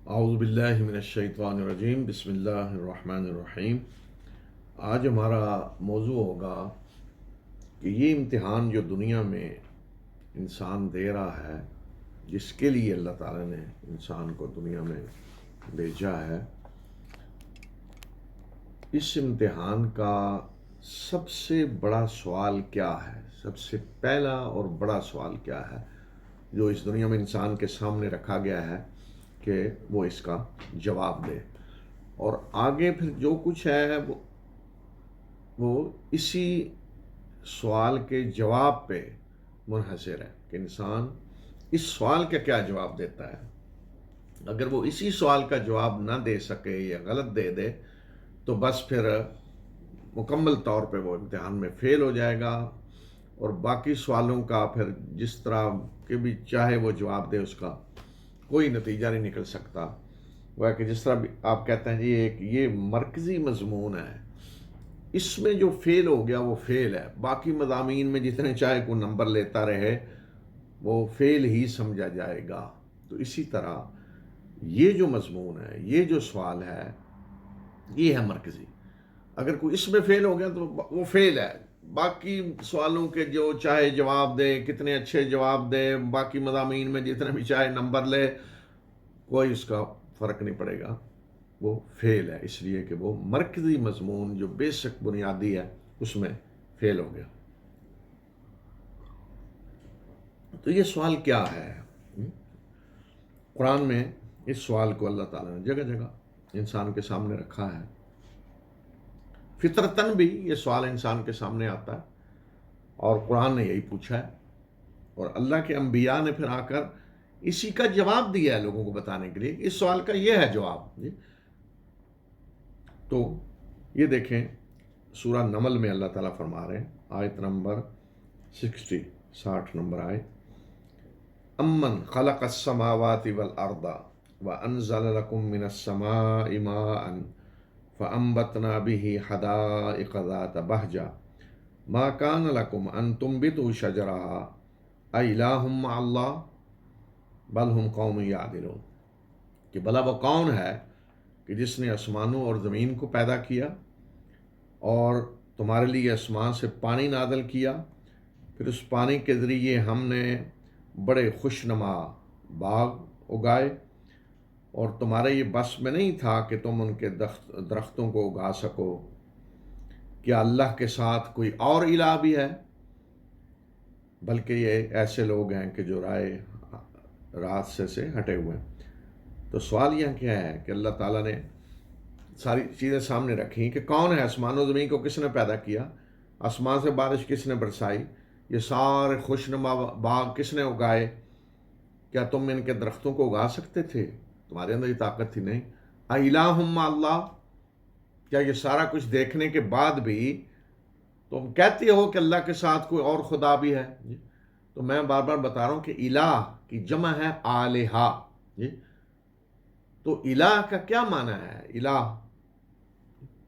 اعوذ باللہ من الشیطان الرجیم، بسم اللہ الرحمن الرحیم۔ آج ہمارا موضوع ہوگا کہ یہ امتحان جو دنیا میں انسان دے رہا ہے، جس کے لیے اللہ تعالیٰ نے انسان کو دنیا میں بھیجا ہے، اس امتحان کا سب سے بڑا سوال کیا ہے؟ سب سے پہلا اور بڑا سوال کیا ہے جو اس دنیا میں انسان کے سامنے رکھا گیا ہے کہ وہ اس کا جواب دے؟ اور آگے پھر جو کچھ ہے وہ اسی سوال کے جواب پہ منحصر ہے کہ انسان اس سوال کا کیا جواب دیتا ہے۔ اگر وہ اسی سوال کا جواب نہ دے سکے یا غلط دے دے تو بس پھر مکمل طور پہ وہ امتحان میں فیل ہو جائے گا، اور باقی سوالوں کا پھر جس طرح کہ بھی چاہے وہ جواب دے اس کا کوئی نتیجہ نہیں نکل سکتا۔ وہ ہے کہ جس طرح بھی آپ کہتے ہیں جی ایک یہ مرکزی مضمون ہے، اس میں جو فیل ہو گیا وہ فیل ہے، باقی مضامین میں جتنے چاہے کوئی نمبر لیتا رہے وہ فیل ہی سمجھا جائے گا۔ تو اسی طرح یہ جو مضمون ہے، یہ جو سوال ہے، یہ ہے مرکزی۔ اگر کوئی اس میں فیل ہو گیا تو وہ فیل ہے، باقی سوالوں کے جو چاہے جواب دے، کتنے اچھے جواب دے، باقی مضامین میں جتنے بھی چاہے نمبر لے، کوئی اس کا فرق نہیں پڑے گا، وہ فیل ہے، اس لیے کہ وہ مرکزی مضمون جو بیسک بنیادی ہے اس میں فیل ہو گیا۔ تو یہ سوال کیا ہے؟ قرآن میں اس سوال کو اللہ تعالیٰ نے جگہ جگہ انسان کے سامنے رکھا ہے۔ فطرتاً بھی یہ سوال انسان کے سامنے آتا ہے، اور قرآن نے یہی پوچھا ہے، اور اللہ کے انبیاء نے پھر آ کر اسی کا جواب دیا ہے لوگوں کو بتانے کے لیے۔ اس سوال کا یہ ہے جواب جی۔ تو یہ دیکھیں سورہ نمل میں اللہ تعالیٰ فرما رہے ہیں، آیت نمبر 60 نمبر آئے، امن خلق السماوات والارض وانزل لكم من السماء ماء فانبتنا به حدائق ذات بهجة ما كان لكم ان تنبتوا شجرها أإله مع الله بل هم قوم يعدلون۔ کہ بھلا وہ کون ہے کہ جس نے آسمانوں اور زمین کو پیدا کیا اور تمہارے لیے آسمان سے پانی نازل کیا، پھر اس پانی کے ذریعے ہم نے بڑے خوشنما باغ اگائے، اور تمہارے یہ بس میں نہیں تھا کہ تم ان کے درختوں کو اگا سکو۔ کیا اللہ کے ساتھ کوئی اور الہ بھی ہے؟ بلکہ یہ ایسے لوگ ہیں کہ جو راست سے ہٹے ہوئے ہیں۔ تو سوال یہ کیا ہے کہ اللہ تعالیٰ نے ساری چیزیں سامنے رکھی کہ کون ہے، آسمان و زمین کو کس نے پیدا کیا، آسمان سے بارش کس نے برسائی، یہ سارے خوشنما باغ کس نے اگائے، کیا تم ان کے درختوں کو اگا سکتے تھے؟ تمہارے اندر یہ طاقت تھی نہیں۔ اِلٰہٌ مع اللہ، کیا یہ سارا کچھ دیکھنے کے بعد بھی تم کہتے ہو کہ اللہ کے ساتھ کوئی اور خدا بھی ہے؟ جی تو میں بار بار بتا رہا ہوں کہ الہ کی جمع ہے آلہہ۔ جی تو الہ کا کیا معنی ہے؟ الہ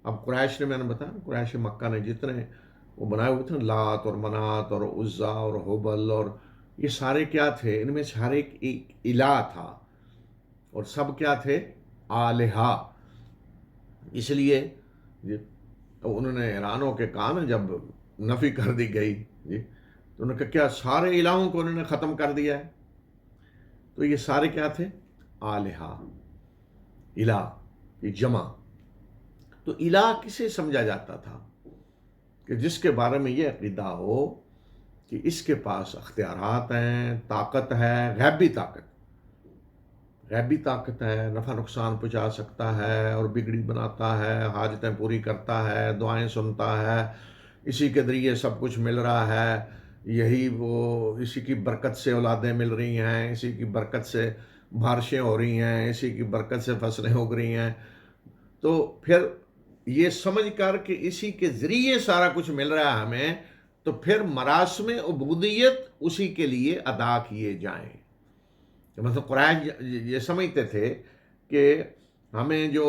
اب قریش نے، میں نے بتایا قریش مکہ نے جتنے وہ بنائے ہوئے تھے، لات اور منات اور عزا اور حبل، اور یہ سارے کیا تھے؟ ان میں سے ہر ایک الہ تھا، اور سب کیا تھے؟ آلہہ۔ اس لیے انہوں نے حیران ہو کے کہا نا، جب نفی کر دی گئی جی تو انہوں نے کہا کیا سارے الہوں کو انہوں نے ختم کر دیا ہے؟ تو یہ سارے کیا تھے؟ آلہہ، الہ کی جمع۔ تو الہ کسے سمجھا جاتا تھا؟ کہ جس کے بارے میں یہ عقیدہ ہو کہ اس کے پاس اختیارات ہیں، طاقت ہے، غیبی طاقت ہے، نفع نقصان پہنچا سکتا ہے اور بگڑی بناتا ہے، حاجتیں پوری کرتا ہے، دعائیں سنتا ہے، اسی کے ذریعے سب کچھ مل رہا ہے، یہی وہ اسی کی برکت سے اولادیں مل رہی ہیں، اسی کی برکت سے بارشیں ہو رہی ہیں، اسی کی برکت سے فصلیں اگ رہی ہیں۔ تو پھر یہ سمجھ کر کہ اسی کے ذریعے سارا کچھ مل رہا ہے ہمیں، تو پھر مراسم عبودیت اسی کے لیے ادا کیے جائیں۔ مطلب قریش یہ سمجھتے تھے کہ ہمیں جو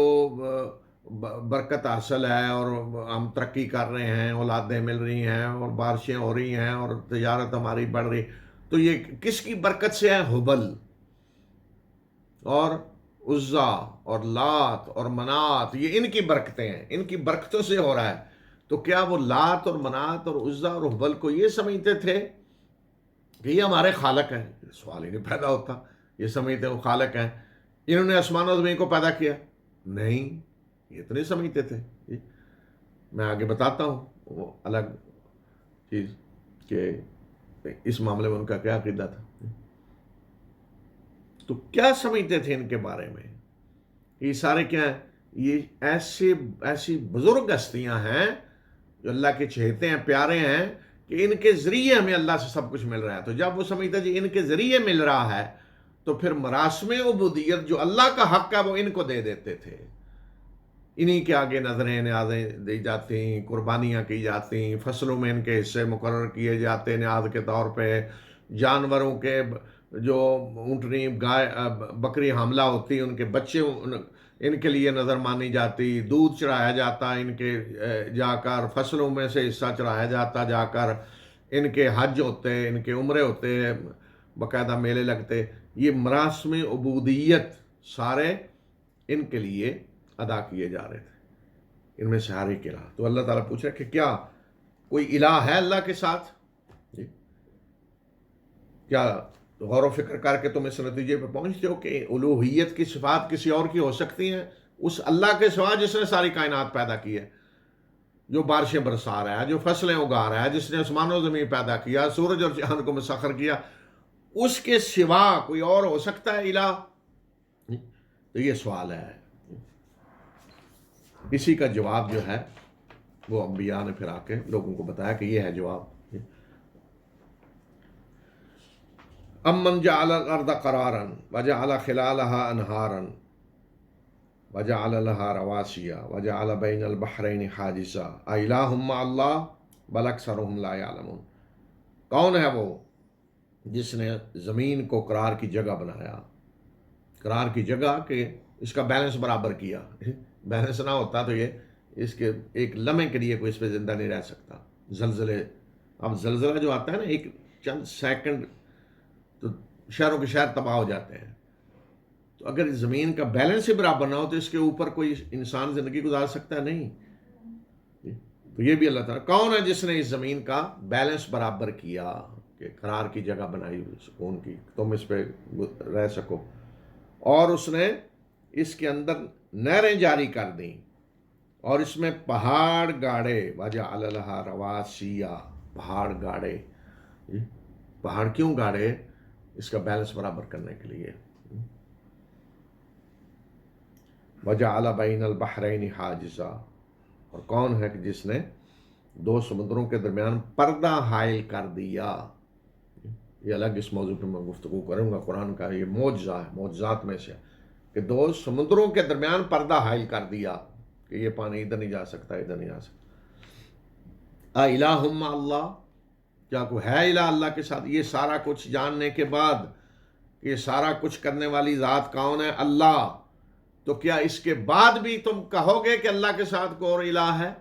برکت حاصل ہے اور ہم ترقی کر رہے ہیں، اولادیں مل رہی ہیں اور بارشیں ہو رہی ہیں اور تجارت ہماری بڑھ رہی، تو یہ کس کی برکت سے ہے؟ حبل اور عزا اور لات اور منات، یہ ان کی برکتیں ہیں، ان کی برکتوں سے ہو رہا ہے. تو کیا وہ لات اور منات اور عزا اور حبل کو یہ سمجھتے تھے کہ یہ ہمارے خالق ہیں؟ سوال ہی نہیں پیدا ہوتا. یہ سمجھتے وہ خالق ہیں، انہوں نے آسمان و زمین کو پیدا کیا؟ نہیں، یہ تو نہیں سمجھتے تھے. میں آگے بتاتا ہوں وہ الگ چیز کہ اس معاملے میں ان کا کیا عقیدہ تھا. تو کیا سمجھتے تھے ان کے بارے میں؟ یہ سارے کیا ہیں؟ یہ ایسی بزرگ ہستیاں ہیں جو اللہ کے چہتے ہیں، پیارے ہیں، کہ ان کے ذریعے ہمیں اللہ سے سب کچھ مل رہا ہے. تو جب وہ سمجھتا جی ان کے ذریعے مل رہا ہے، تو پھر مراسم عبودیت جو اللہ کا حق ہے وہ ان کو دے دیتے تھے. انہی کے آگے نظریں نیازیں دی جاتی، قربانیاں کی جاتی، فصلوں میں ان کے حصے مقرر کیے جاتے نیاز کے طور پہ. جانوروں کے جو اونٹنی گائے بکری حاملہ ہوتی، ان کے بچے ان کے لیے نظر مانی جاتی، دودھ چڑھایا جاتا ان کے جا کر، فصلوں میں سے حصہ چڑھایا جاتا جا کر، ان کے حج ہوتے، ان کے عمرے ہوتے، باقاعدہ میلے لگتے. یہ مراسم عبودیت سارے ان کے لیے ادا کیے جا رہے تھے، ان میں سے ہر ایک الہ. تو اللہ تعالیٰ پوچھ رہا ہے کہ کیا کوئی الہ ہے اللہ کے ساتھ؟ جی، کیا غور و فکر کر کے تم اس نتیجے پہ پہنچتے ہو کہ الوہیت کی صفات کسی اور کی ہو سکتی ہیں؟ اس اللہ کے سوا جس نے ساری کائنات پیدا کی ہے، جو بارشیں برسا رہا ہے، جو فصلیں اگا رہا ہے، جس نے آسمان و زمین پیدا کیا، سورج اور چاند کو مسخر کیا، اس کے سوا کوئی اور ہو سکتا ہے الہ؟ تو یہ سوال ہے. اسی کا جواب جو ہے وہ انبیاء نے پھر آ کے لوگوں کو بتایا کہ یہ ہے جواب. امن جعل الارض قرارا وجعل خلالها انہارا وجعل لها رواسیا وجعل بین البحرین حاجزا االہ مع اللہ بل اکثرهم لا یعلمون. کون ہے وہ جس نے زمین کو قرار کی جگہ بنایا؟ قرار کی جگہ کہ اس کا بیلنس برابر کیا. بیلنس نہ ہوتا تو یہ اس کے ایک لمحے کے لیے کوئی اس پہ زندہ نہیں رہ سکتا. زلزلے، اب زلزلہ جو آتا ہے نا ایک چند سیکنڈ، تو شہروں کے شہر تباہ ہو جاتے ہیں. تو اگر زمین کا بیلنس ہی برابر نہ ہو تو اس کے اوپر کوئی انسان زندگی گزار سکتا ہے؟ نہیں. تو یہ بھی اللہ تعالیٰ کون ہے جس نے اس زمین کا بیلنس برابر کیا کہ قرار کی جگہ بنائی سکون کی، تم اس پہ رہ سکو، اور اس نے اس کے اندر نہریں جاری کر دیں اور اس میں پہاڑ گاڑے. وجعل لها رواسیا، پہاڑ گاڑے. پہاڑ کیوں گاڑے؟ اس کا بیلنس برابر کرنے کے لیے. وجعل بین البحرین حاجزا، اور کون ہے کہ جس نے دو سمندروں کے درمیان پردہ حائل کر دیا. یہ الگ اس موضوع پہ میں گفتگو کروں گا. قرآن کا یہ معجزہ ہے، معجزات میں سے کہ دو سمندروں کے درمیان پردہ حائل کر دیا کہ یہ پانی ادھر نہیں جا سکتا، ادھر نہیں جا سکتا. االہ مع اللہ، کیا کوئی ہے الہ اللہ کے ساتھ؟ یہ سارا کچھ جاننے کے بعد یہ سارا کچھ کرنے والی ذات کون ہے؟ اللہ. تو کیا اس کے بعد بھی تم کہو گے کہ اللہ کے ساتھ کوئی اور الہ ہے؟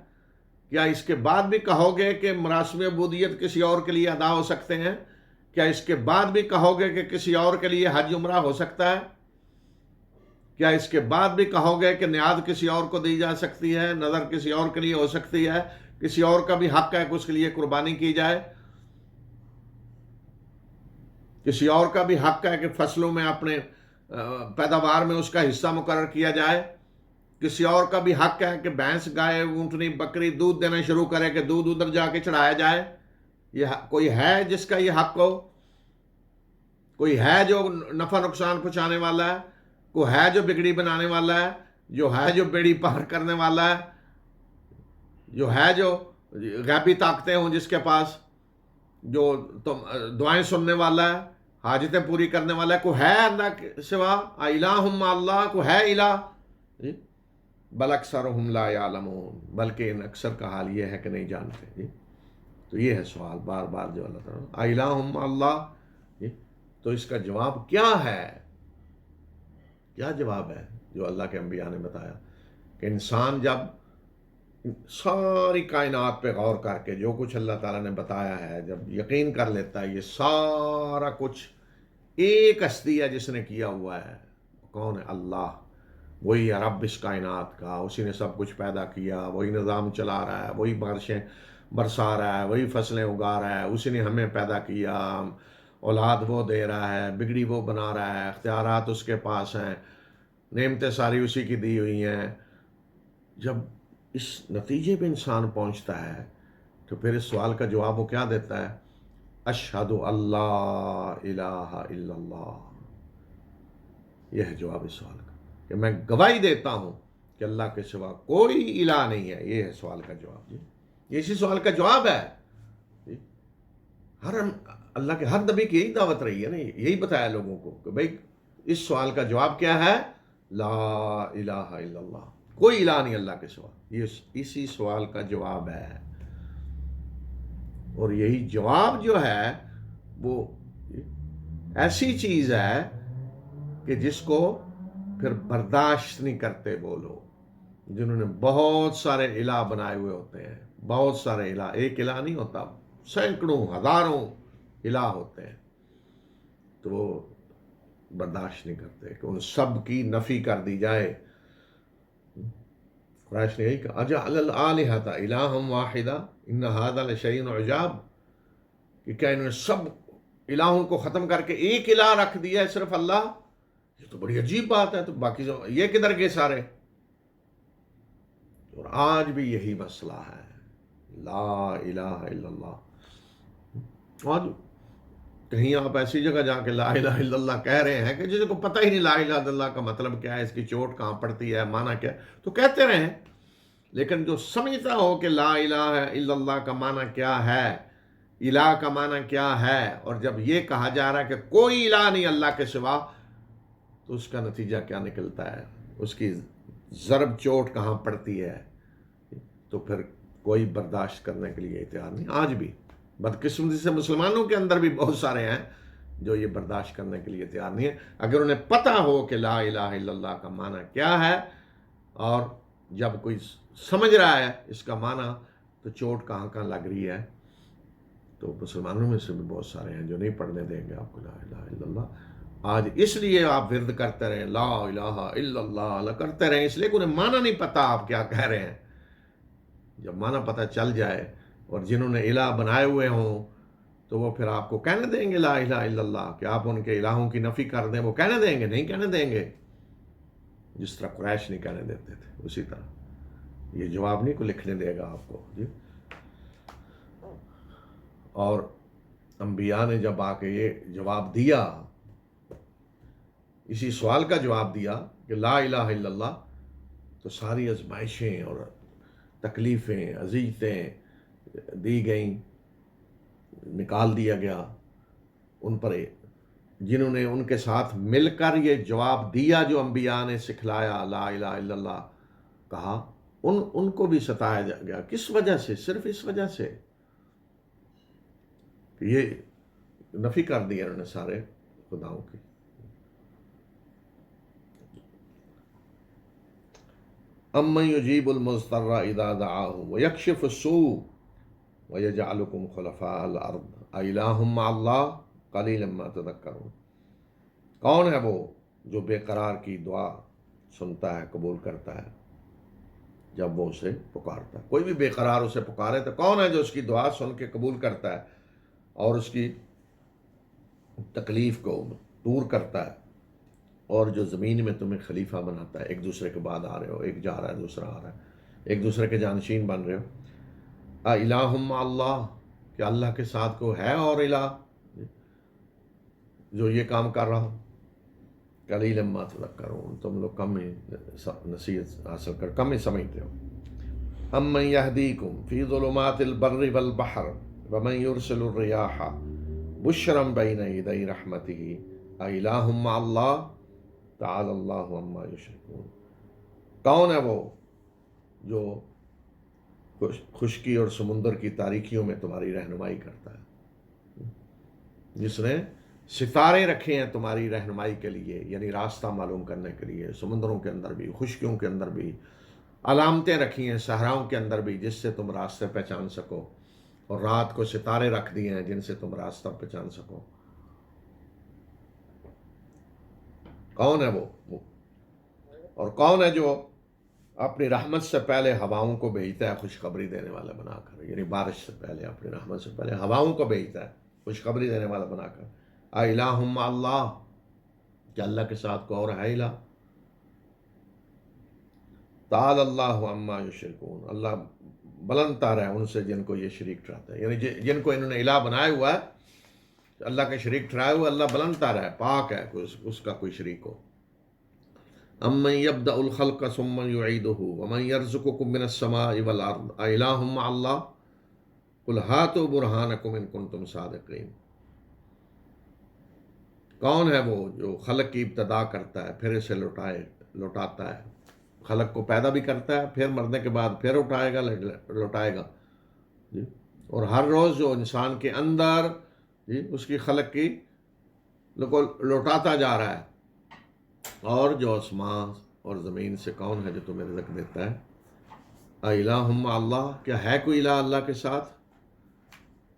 کیا اس کے بعد بھی کہو گے کہ مراسم عبودیت کسی اور کے لیے ادا ہو سکتے ہیں؟ کیا اس کے بعد بھی کہو گے کہ کسی اور کے لیے حج عمرہ ہو سکتا ہے؟ کیا اس کے بعد بھی کہو گے کہ نیاز کسی اور کو دی جا سکتی ہے، نظر کسی اور کے لیے ہو سکتی ہے، کسی اور کا بھی حق ہے کہ اس کے لیے قربانی کی جائے، کسی اور کا بھی حق ہے کہ فصلوں میں اپنے پیداوار میں اس کا حصہ مقرر کیا جائے، کسی اور کا بھی حق ہے کہ بھینس گائے اونٹنی بکری دودھ دینا شروع کرے کہ دودھ ادھر جا کے چڑھایا جائے؟ یہ کوئی ہے جس کا یہ حق ہو؟ کوئی ہے جو نفع نقصان پہنچانے والا ہے؟ کوئی ہے جو بگڑی بنانے والا ہے؟ جو ہے جو بیڑی پار کرنے والا ہے؟ جو ہے جو غیبی طاقتیں ہوں جس کے پاس، جو دعائیں سننے والا ہے، حاجتیں پوری کرنے والا ہے؟ کوئی ہے اللہ کے سوا؟ الہ مع اللہ، کوئی ہے الہ؟ بل اکثرهم لا یعلمون، بلکہ ان اکثر کا حال یہ ہے کہ نہیں جانتے. تو یہ ہے سوال بار بار جو اللہ تعالیٰ الہ مع اللہ. تو اس کا جواب کیا ہے؟ کیا جواب ہے جو اللہ کے انبیاء نے بتایا کہ انسان جب ساری کائنات پہ غور کر کے جو کچھ اللہ تعالیٰ نے بتایا ہے، جب یقین کر لیتا ہے یہ سارا کچھ ایک ہستی ہے جس نے کیا ہوا ہے، کون ہے؟ اللہ، وہی ہے رب اس کائنات کا، اسی نے سب کچھ پیدا کیا، وہی نظام چلا رہا ہے، وہی بارشیں برسا رہا ہے، وہی فصلیں اگا رہا ہے، اسی نے ہمیں پیدا کیا، اولاد وہ دے رہا ہے، بگڑی وہ بنا رہا ہے، اختیارات اس کے پاس ہیں، نعمتیں ساری اسی کی دی ہوئی ہیں۔ جب اس نتیجے پہ انسان پہنچتا ہے تو پھر اس سوال کا جواب وہ کیا دیتا ہے؟ اشہد اللہ الہ الا اللہ۔ یہ ہے جواب اس سوال کا، کہ میں گواہی دیتا ہوں کہ اللہ کے سوا کوئی الہ نہیں ہے۔ یہ ہے سوال کا جواب جی، یہ اسی سوال کا جواب ہے جی۔ اللہ کے ہر نبی کی یہی دعوت رہی ہے نا، یہی بتایا لوگوں کو کہ بھائی اس سوال کا جواب کیا ہے؟ لا الہ الا اللہ، کوئی الہ نہیں اللہ کے سوا۔ یہ اسی سوال کا جواب ہے، اور یہی جواب جو ہے وہ ایسی چیز ہے کہ جس کو پھر برداشت نہیں کرتے وہ لوگ جنہوں نے بہت سارے الہ بنائے ہوئے ہوتے ہیں۔ بہت سارے الہ، ایک الہ نہیں ہوتا، سینکڑوں ہزاروں الہ ہوتے ہیں، تو وہ برداشت نہیں کرتے کہ ان سب کی نفی کر دی جائے۔ قریش نے یہی کہا اجعل الآلہۃ الہا واحدا ان ھذا لشیء عجاب، کہ کیا انہوں نے سب الہوں کو ختم کر کے ایک الہ رکھ دیا ہے، صرف اللہ؟ یہ تو بڑی عجیب بات ہے، تو باقی یہ کدھر گئے سارے؟ اور آج بھی یہی مسئلہ ہے، لا الہ الا اللہ۔ آج کہیں آپ ایسی جگہ جا کے لا الہ الا اللہ کہہ رہے ہیں کہ جس کو پتہ ہی نہیں لا الہ الا اللہ کا مطلب کیا ہے، اس کی چوٹ کہاں پڑتی ہے، معنی کیا ہے، تو کہتے رہیں، لیکن جو سمجھتا ہو کہ لا الہ الا اللہ کا معنی کیا ہے، الہ کا معنی کیا ہے، اور جب یہ کہا جا رہا ہے کہ کوئی الہ نہیں اللہ کے سوا، تو اس کا نتیجہ کیا نکلتا ہے، اس کی ضرب چوٹ کہاں پڑتی ہے؟ تو پھر کوئی برداشت کرنے کے لیے تیار نہیں۔ آج بھی بدقسمتی سے مسلمانوں کے اندر بھی بہت سارے ہیں جو یہ برداشت کرنے کے لیے تیار نہیں ہے، اگر انہیں پتہ ہو کہ لا الہ الا اللہ کا معنی کیا ہے، اور جب کوئی سمجھ رہا ہے اس کا معنی تو چوٹ کہاں کہاں لگ رہی ہے۔ تو مسلمانوں میں سے بھی بہت سارے ہیں جو نہیں پڑھنے دیں گے آپ کو لا الہ الا اللہ۔ آج اس لیے آپ ورد کرتے رہیں لا الہ الا اللہ کرتے رہیں، اس لیے کہ انہیں معنی نہیں پتہ آپ کیا کہہ رہے ہیں۔ جب معنی پتہ چل جائے اور جنہوں نے الہ بنائے ہوئے ہوں تو وہ پھر آپ کو کہنے دیں گے لا الہ الا اللہ، کہ آپ ان کے الہوں کی نفی کر دیں، وہ کہنے دیں گے؟ نہیں کہنے دیں گے، جس طرح قریش نہیں کہنے دیتے تھے اسی طرح یہ جواب نہیں کو لکھنے دے گا آپ کو جی۔ اور انبیاء نے جب آ کے یہ جواب دیا، اسی سوال کا جواب دیا کہ لا الہ الا اللہ، تو ساری آزمائشیں اور تکلیفیں، اذیتیں دی گئیں، نکال دیا گیا ان پر جنہوں نے ان کے ساتھ مل کر یہ جواب دیا جو انبیاء نے سکھلایا لا الہ الا اللہ کہا، ان کو بھی ستایا گیا۔ کس وجہ سے؟ صرف اس وجہ سے کہ یہ نفی کر دیا انہوں نے سارے خداؤں کی۔ امن یجیب المضطر اذا دعاہ ویکشف السوء ویجعلکم خلفاء الارض االہ مع اللہ قلیلا ما تذکرون۔ کون ہے وہ جو بے قرار کی دعا سنتا ہے، قبول کرتا ہے جب وہ اسے پکارتا ہے؟ کوئی بھی بے قرار اسے پکارے تو کون ہے جو اس کی دعا سن کے قبول کرتا ہے اور اس کی تکلیف کو دور کرتا ہے، اور جو زمین میں تمہیں خلیفہ بناتا ہے، ایک دوسرے کے بعد آ رہے ہو، ایک جا رہا ہے دوسرا آ رہا ہے، ایک دوسرے کے جانشین بن رہے ہو۔ الہ مع اللہ، کہ اللہ کے ساتھ کو ہے اور الہ جو یہ کام کر رہا ہو؟ قلیلا ما تذکرون، تم لوگ کم ہی نصیحت حاصل کر، کم ہی سمجھتے ہو۔ امن یہدیکم فی ظلمات البر والبحر ومن یرسل الریاح بشرا بین یدی رحمتہ االہ مع اللہ تعالی اللہ عما یشرکون۔ کون ہے وہ جو خشکی اور سمندر کی تاریکیوں میں تمہاری رہنمائی کرتا ہے، جس نے ستارے رکھے ہیں تمہاری رہنمائی کے لیے، یعنی راستہ معلوم کرنے کے لیے، سمندروں کے اندر بھی، خشکیوں کے اندر بھی علامتیں رکھی ہیں، صحراؤں کے اندر بھی، جس سے تم راستے پہچان سکو، اور رات کو ستارے رکھ دیے ہیں جن سے تم راستہ پہچان سکو۔ کون ہے وہ اور کون ہے جو اپنی رحمت سے پہلے ہواؤں کو بھیجتا ہے خوشخبری دینے والا بنا کر، یعنی بارش سے پہلے اپنی رحمت سے پہلے ہواؤں کو بھیجتا ہے خوشخبری دینے والا بنا کر۔ اَإِلَٰهٌ مَّعَ اللَّهِ، کہ اللہ کے ساتھ کو اور ہے الہ؟ تعالی اللہ عما یشرکون، اللہ بلند تر ہے ان سے جن کو یہ شریک ٹھہراتے ہیں، یعنی جن کو انہوں نے الہ بنایا ہوا ہے، اللہ کے شریک ٹھہرایا ہوا، اللہ بلند تر ہے، پاک ہے اس کا کوئی شریک ہو۔ امن یبدأ الخلق ثم یعیدہ ومن یرزقکم من السماء والارض اإلہ مع اللہ قل ہاتوا برہانکم ان کنتم صادقین۔ کون ہے وہ جو خلق کی ابتدا کرتا ہے پھر اسے لوٹاتا ہے، خلق کو پیدا بھی کرتا ہے پھر مرنے کے بعد پھر اٹھائے گا لوٹائے گا جی، اور ہر روز جو انسان کے اندر جی اس کی خلق کی کو لوٹاتا جا رہا ہے۔ اور جو آسمان اور زمین سے کون ہے جو تمہیں رزق دیتا ہے؟ اِلٰہٌ مع اللہ، کیا ہے کوئی الہ اللہ کے ساتھ؟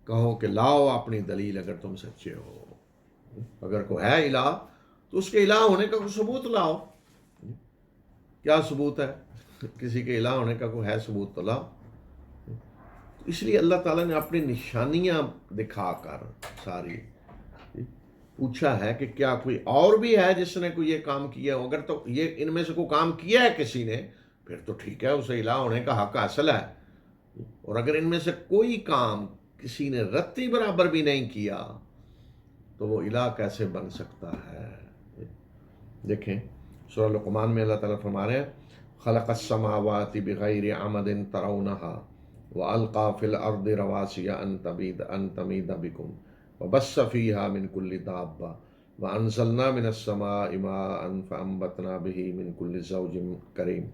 کہو کہ لاؤ اپنی دلیل اگر تم سچے ہو۔ اگر کوئی ہے الہ تو اس کے الہ ہونے کا کوئی ثبوت لاؤ۔ کیا ثبوت ہے؟ کسی کے الہ ہونے کا کوئی ہے ثبوت تو لاؤ۔ اس لیے اللہ تعالیٰ نے اپنی نشانیاں دکھا کر ساری پوچھا ہے کہ کیا کوئی اور بھی ہے جس نے کوئی یہ کام کیا ہو؟ اگر تو یہ ان میں سے کوئی کام کیا ہے کسی نے پھر تو ٹھیک ہے، اسے الہ ہونے کا حق حاصل ہے، اور اگر ان میں سے کوئی کام کسی نے رتی برابر بھی نہیں کیا تو وہ الہ کیسے بن سکتا ہے؟ دیکھیں سورہ لقمان میں اللہ تعالیٰ فرما رہے ہیں خلق السماوات بغیر عمد ترونها والقى في الارض رواسي ان تميد بكم وبث فيها من كل دابة وانزلنا من السماء ماء فانبتنا به من كل زوج كريم۔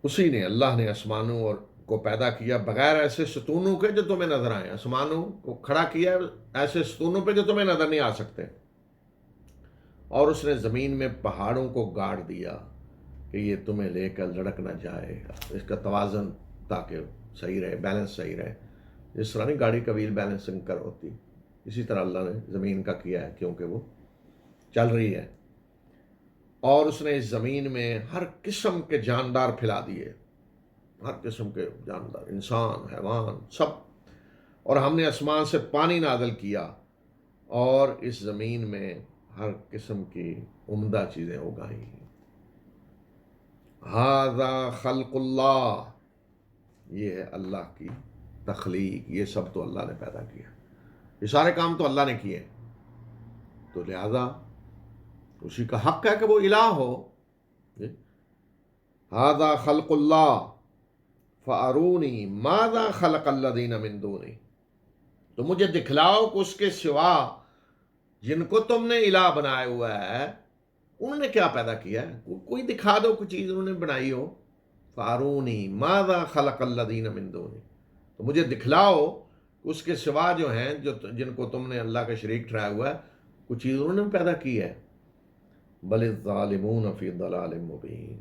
اسی نے، اللہ نے آسمانوں کو پیدا کیا بغیر ایسے ستونوں کے جو تمہیں نظر آئیں، آسمانوں کو کھڑا کیا ایسے ستونوں پہ جو تمہیں نظر نہیں آ سکتے، اور اس نے زمین میں پہاڑوں کو گاڑ دیا کہ یہ تمہیں لے کر لڑک نہ جائے، اس کا توازن تاکہ صحیح رہے، بیلنس صحیح رہے۔ اس طرح نہیں گاڑی کا ویل بیلنسنگ کر ہوتی، اسی طرح اللہ نے زمین کا کیا ہے کیونکہ وہ چل رہی ہے۔ اور اس نے اس زمین میں ہر قسم کے جاندار پھیلا دیے، ہر قسم کے جاندار، انسان، حیوان، سب، اور ہم نے آسمان سے پانی نازل کیا اور اس زمین میں ہر قسم کی عمدہ چیزیں اگائیں۔ ھذا خلق اللہ، یہ ہے اللہ کی تخلیق، یہ سب تو اللہ نے پیدا کیا، یہ سارے کام تو اللہ نے کیے، تو لہذا اسی کا حق ہے کہ وہ الہ ہو۔ ھذا خلق اللہ فارونی ماذا خلق الذین من دونہ، تو مجھے دکھلاؤ کہ اس کے سوا جن کو تم نے الہ بنایا ہوا ہے انہوں نے کیا پیدا کیا ہے، کوئی دکھا دو کوئی چیز انہوں نے بنائی ہو۔ فارونی ماذا خلق الذین من دونہ، تو مجھے دکھلاؤ اس کے سوا جو ہیں جن کو تم نے اللہ کا شریک ٹھہرایا ہوا ہے کوئی چیز انہوں نے پیدا کی ہے۔ بل الظالمون فی ضلال مبین،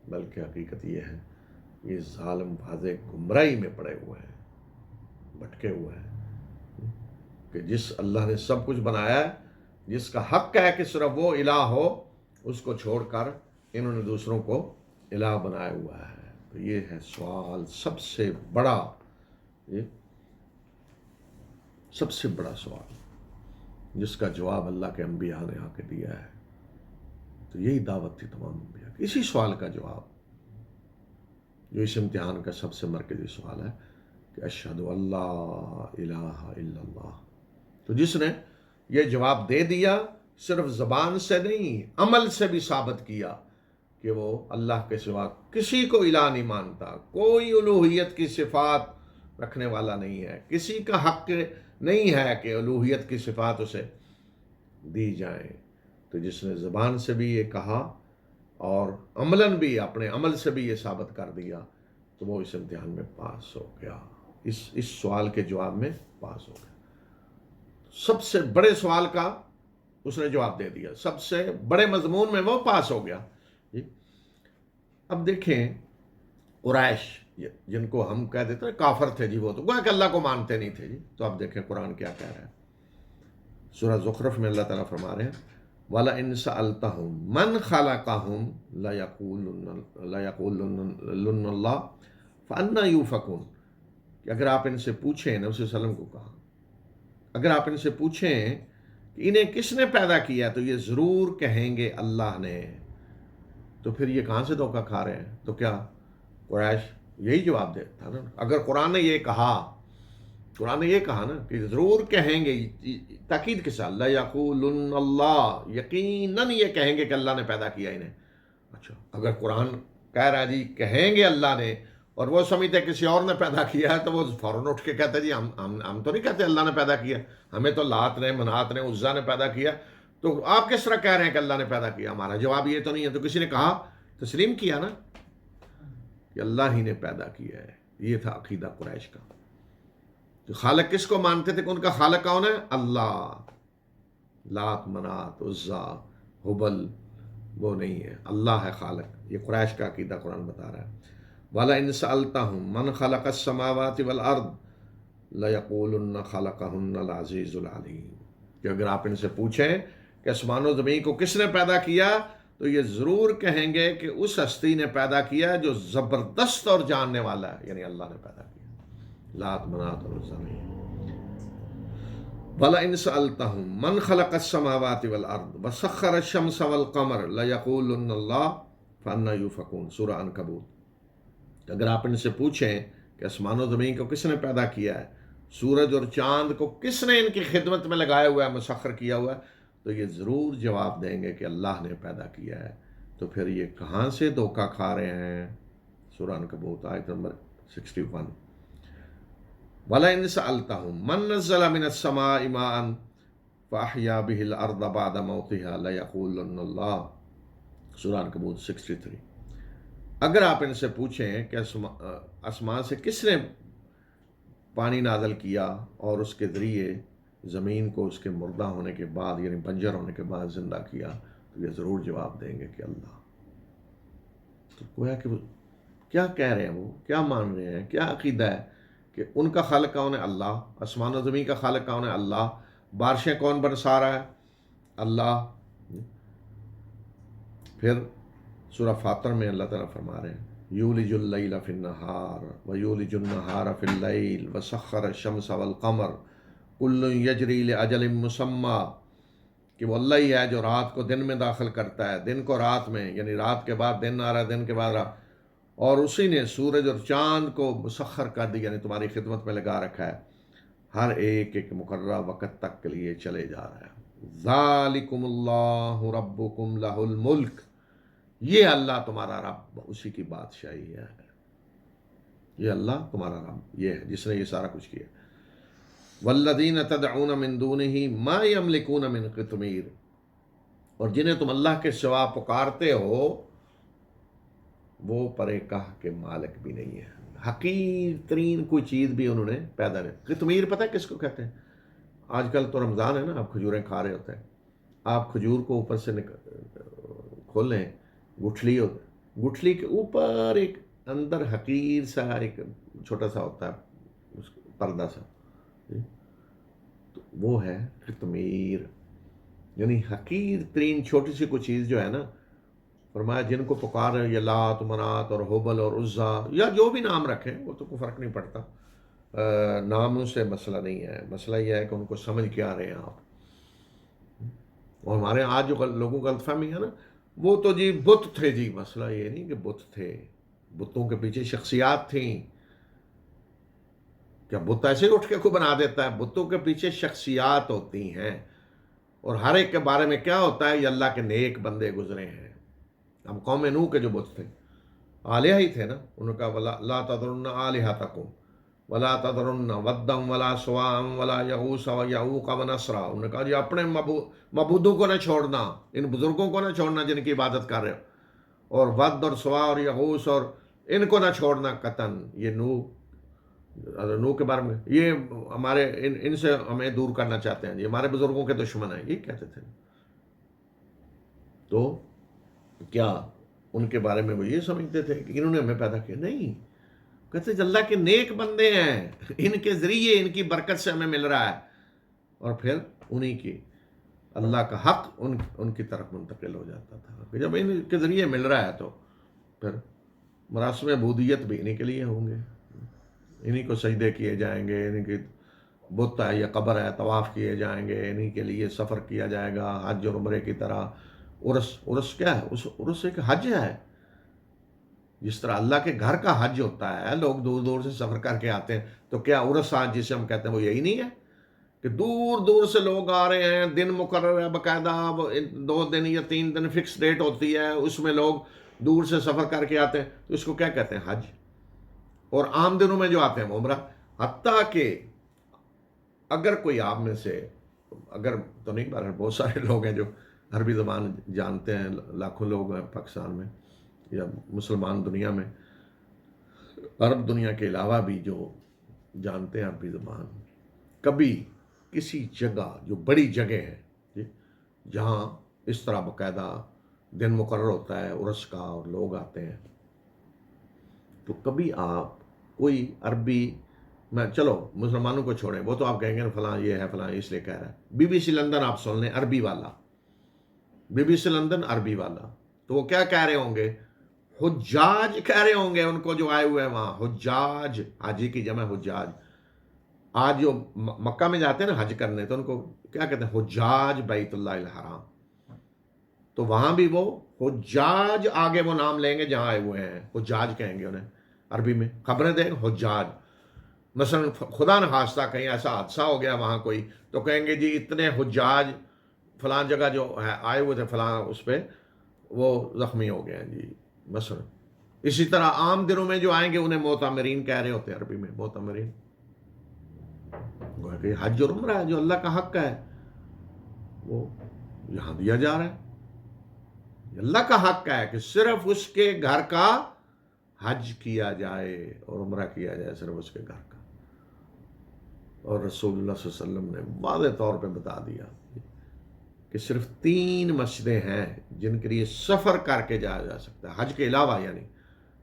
بلکہ حقیقت یہ ہے یہ ظالم واضح گمراہی میں پڑے ہوئے ہیں، بھٹکے ہوئے ہیں، کہ جس اللہ نے سب کچھ بنایا ہے، جس کا حق ہے کہ صرف وہ الہ ہو، اس کو چھوڑ کر انہوں نے دوسروں کو الہ بنایا ہوا ہے۔ تو یہ ہے سوال سب سے بڑا، یہ سب سے بڑا سوال جس کا جواب اللہ کے انبیاء نے آ کے دیا ہے۔ تو یہی دعوت تھی تمام انبیاء کی، اسی سوال کا جواب جو اس امتحان کا سب سے مرکزی سوال ہے کہ اشہد اللہ الہ الا اللہ۔ تو جس نے یہ جواب دے دیا، صرف زبان سے نہیں عمل سے بھی ثابت کیا کہ وہ اللہ کے سوا کسی کو الہ نہیں مانتا، کوئی الوہیت کی صفات رکھنے والا نہیں ہے، کسی کا حق نہیں ہے کہ الوہیت کی صفات اسے دی جائیں۔ تو جس نے زبان سے بھی یہ کہا اور عملاً بھی اپنے عمل سے بھی یہ ثابت کر دیا تو وہ اس امتحان میں پاس ہو گیا، اس سوال کے جواب میں پاس ہو گیا۔ سب سے بڑے سوال کا اس نے جواب دے دیا، سب سے بڑے مضمون میں وہ پاس ہو گیا۔ اب دیکھیں قریش جن کو ہم کہہ دیتے ہیں کافر تھے جی، وہ تو گویا کہ اللہ کو مانتے نہیں تھے جی، تو اب دیکھیں قرآن کیا کہہ رہا ہے۔ سورہ زخرف میں اللہ تعالیٰ فرما رہے ہیں وَلَئِنْ سَأَلْتَهُمْ مَنْ خَلَقَهُمْ لَيَقُولُنَّ اللَّهُ فَأَنَّىٰ يُؤْفَكُونَ کہ اگر آپ ان سے پوچھیں، نبی صلی اللہ علیہ وسلم کو کہا، اگر آپ ان سے پوچھیں کہ انہیں کس نے پیدا کیا تو یہ ضرور کہیں گے اللہ نے. تو پھر یہ کہاں سے دھوکہ کھا رہے ہیں؟ تو کیا قریش یہی جواب دیتا نا. اگر قرآن نے یہ کہا نا کہ ضرور کہیں گے، تاکید کے ساتھ لَيَقُولُنَّ اللَّهُ، یقیناً یہ کہیں گے کہ اللہ نے پیدا کیا انہیں. اچھا، اگر قرآن کہہ رہا ہے جی کہیں گے اللہ نے، اور وہ سمجھتے کسی اور نے پیدا کیا ہے، تو وہ فوراً اٹھ کے کہتے جی ہم تو نہیں کہتے اللہ نے پیدا کیا، ہمیں تو لات نے، منات نے، عزا نے پیدا کیا. تو آپ کس طرح کہہ رہے ہیں کہ اللہ نے پیدا کیا؟ ہمارا جواب یہ تو نہیں ہے. تو کسی نے کہا، تسلیم کیا نا کہ اللہ ہی نے پیدا کیا ہے. یہ تھا عقیدہ قریش کا. تو خالق کس کو مانتے تھے کہ ان کا خالق کون ہے؟ اللہ. لات، منات، عزا، حبل وہ نہیں ہے، اللہ ہے خالق. یہ قریش کا عقیدہ قرآن بتا رہا ہے. وَلَئِنْ سَأَلْتَهُمْ مَنْ خَلَقَ السَّمَاوَاتِ وَالْأَرْضِ لَيَقُولُنَّ خَلَقَهُنَّ الْعَزِيزُ الْعَلِيمُ کہ اگر آپ ان سے پوچھیں کہ آسمان و زمین کو کس نے پیدا کیا، تو یہ ضرور کہیں گے کہ اس ہستی نے پیدا کیا جو زبردست اور جاننے والا ہے، یعنی اللہ نے پیدا کیا. لات، منات اور عزا نہیں. وَلَئِنْ سَأَلْتَهُمْ مَنْ خَلَقَ السَّمَاوَاتِ وَالْأَرْضِ وَسَخَّرَ الشَّمْسَ وَالْقَمَرَ لَيَقُولُنَّ اللَّهُ فَأَنَّىٰ يُؤْفَكُونَ سورہ عنکبوت. اگر آپ ان سے پوچھیں کہ آسمان و زمین کو کس نے پیدا کیا ہے، سورج اور چاند کو کس نے ان کی خدمت میں لگایا ہوا ہے، مسخر کیا ہوا ہے، تو یہ ضرور جواب دیں گے کہ اللہ نے پیدا کیا ہے. تو پھر یہ کہاں سے دھوکہ کھا رہے ہیں؟ سورہ عنکبوت آیت نمبر 61. وَلَئِنْ سَأَلْتَهُمْ مَنْ نَزَّلَ مِنَ السَّمَاءِ مَاءً فَأَحْيَا بِهِ الْأَرْضَ بَعْدَ مَوْتِهَا لَيَقُولُنَّ اللَّهُ سورہ عنکبوت 63. اگر آپ ان سے پوچھیں کہ آسمان سے کس نے پانی نازل کیا اور اس کے ذریعے زمین کو اس کے مردہ ہونے کے بعد، یعنی بنجر ہونے کے بعد زندہ کیا، تو یہ ضرور جواب دیں گے کہ اللہ. تو گویا کہ کیا کہہ رہے ہیں، وہ کیا مان رہے ہیں، کیا عقیدہ ہے کہ ان کا خالق کون ہے؟ اللہ. آسمان و زمین کا خالق کون ہے؟ اللہ. بارشیں کون برسا رہا ہے؟ اللہ. پھر سورہ فاطر میں اللہ تعالیٰ فرما رہے ہیں یولج اللیل فی النہار ویولج النہار فی اللیل وسخر الشمس والقمر کل یجری لاجل مسمی، کہ وہ اللہ ہی ہے جو رات کو دن میں داخل کرتا ہے، دن کو رات میں، یعنی رات کے بعد دن آ رہا ہے، دن کے بعد رات، اور اسی نے سورج اور چاند کو مسخر کر دی، یعنی تمہاری خدمت میں لگا رکھا ہے، ہر ایک ایک مقررہ وقت تک کے لیے چلے جا رہا ہے. ذالکم اللہ ربکم لہ الملک، یہ اللہ تمہارا رب، اسی کی بادشاہی ہے. یہ اللہ تمہارا رب، یہ ہے جس نے یہ سارا کچھ کیا. والذین تدعون من دونہ ما یملکون من قطمیر، اور جنہیں تم اللہ کے سوا پکارتے ہو وہ پرے کاہ کے مالک بھی نہیں ہے. حقیر ترین کوئی چیز بھی انہوں نے پیدا نہیں. قطمیر پتہ ہے کس کو کہتے ہیں؟ آج کل تو رمضان ہے نا، آپ کھجوریں کھا رہے ہوتے ہیں، آپ کھجور کو اوپر سے کھولیں، گٹھلی ہوتا ہے، گٹھلی کے اوپر ایک اندر حقیر سا ایک چھوٹا سا ہوتا ہے پردہ سا، تو وہ ہے قطمیر. یعنی حقیر ترین چھوٹی سی کوئی چیز جو ہے نا، فرمایا جن کو پکار رہے یہ لات، منات اور حبل اور عزا، یا جو بھی نام رکھیں وہ تو کوئی فرق نہیں پڑتا، ناموں سے مسئلہ نہیں ہے. مسئلہ یہ ہے کہ ان کو سمجھ کے آ رہے ہیں آپ. اور ہمارے آج جو لوگوں کا غلط فہمی ہے نا، وہ تو جی بت تھے جی. مسئلہ یہ نہیں کہ بت تھے، بتوں کے پیچھے شخصیات تھیں. کیا بت ایسے اٹھ کے کو بنا دیتا ہے؟ بتوں کے پیچھے شخصیات ہوتی ہیں، اور ہر ایک کے بارے میں کیا ہوتا ہے؟ یہ اللہ کے نیک بندے گزرے ہیں. ہم قوم نوح کے جو بت تھے آلیہ ہی تھے نا، انہوں نے کہا لا تذرن آلہتکم ولا تذرن ودم ولا سواعا ولا یغوث ویعوق ونسرا. انہوں نے کہا جی اپنے معبودوں کو نہ چھوڑنا، ان بزرگوں کو نہ چھوڑنا جن کی عبادت کر رہے ہو، اور ود اور سوا اور یغوث اور ان کو نہ چھوڑنا قطن. یہ نوح کے بارے میں یہ ہمارے ان سے ہمیں دور کرنا چاہتے ہیں، یہ ہمارے بزرگوں کے دشمن ہیں، یہ کہتے تھے. تو کیا ان کے بارے میں وہ یہ سمجھتے تھے کہ انہوں نے ہمیں پیدا کیا؟ نہیں، کہتے اللہ کے نیک بندے ہیں، ان کے ذریعے ان کی برکت سے ہمیں مل رہا ہے، اور پھر انہی کی اللہ کا حق ان کی طرف منتقل ہو جاتا تھا کہ جب ان کے ذریعے مل رہا ہے تو پھر مراسم عبودیت بھی انہی کے لیے ہوں گے، انہی کو سجدے کیے جائیں گے، انہی کی بت ہے یا قبر ہے طواف کیے جائیں گے، انہی کے لیے سفر کیا جائے گا حج اور عمرے کی طرح۔ عرس کیا ہے؟ عرس ایک حج ہے، جس طرح اللہ کے گھر کا حج ہوتا ہے، لوگ دور دور سے سفر کر کے آتے ہیں، تو کیا عرس آج جسے ہم کہتے ہیں وہ یہی نہیں ہے کہ دور دور سے لوگ آ رہے ہیں، دن مقرر ہے باقاعدہ، 2 دن یا 3 دن فکس ڈیٹ ہوتی ہے، اس میں لوگ دور سے سفر کر کے آتے ہیں، تو اس کو کیا کہتے ہیں؟ حج۔ اور عام دنوں میں جو آتے ہیں وہ عمرہ۔ حتیٰ کہ اگر کوئی آپ میں سے، اگر تو نہیں، بہرحال بہت سارے لوگ ہیں جو عربی زبان جانتے ہیں، لاکھوں لوگ ہیں پاکستان میں یا مسلمان دنیا میں، عرب دنیا کے علاوہ بھی جو جانتے ہیں عربی زبان، کبھی کسی جگہ جو بڑی جگہ ہے جی، جہاں اس طرح باقاعدہ دن مقرر ہوتا ہے عرس کا اور لوگ آتے ہیں، تو کبھی آپ کوئی عربی میں، چلو مسلمانوں کو چھوڑیں، وہ تو آپ کہیں گے فلاں یہ ہے فلاں اس لیے کہہ رہا ہے، بی بی سی لندن آپ سن لیں، عربی والا، بی بی سی لندن عربی والا، تو وہ کیا کہہ رہے ہوں گے؟ حجاج کہہ رہے ہوں گے ان کو جو آئے ہوئے ہیں وہاں، حجاج، حاجی کی جمع حجاج۔ آج جو مکہ میں جاتے ہیں نا حج کرنے، تو ان کو کیا کہتے ہیں؟ حجاج بیت اللہ الحرام۔ تو وہاں بھی وہ حجاج آگے وہ نام لیں گے جہاں آئے ہوئے ہیں، حجاج کہیں گے انہیں عربی میں، خبریں دیں حجاج۔ مثلا خدا نخواستہ کہیں ایسا حادثہ ہو گیا وہاں کوئی، تو کہیں گے جی اتنے حجاج فلاں جگہ جو ہے آئے ہوئے تھے فلاں اس پہ وہ زخمی ہو گئے ہیں جی مثلا۔ اسی طرح عام دنوں میں جو آئیں گے انہیں معتمرین کہہ رہے ہوتے ہیں عربی میں، معتمرین۔ کہ حج اور عمرہ ہے جو اللہ کا حق ہے وہ یہاں دیا جا رہا ہے، اللہ کا حق ہے کہ صرف اس کے گھر کا حج کیا جائے اور عمرہ کیا جائے، صرف اس کے گھر کا۔ اور رسول اللہ صلی اللہ علیہ وسلم نے واضح طور پہ بتا دیا کہ صرف 3 مسجدیں ہیں جن کے لیے سفر کر کے جایا جا سکتا ہے، حج کے علاوہ، یعنی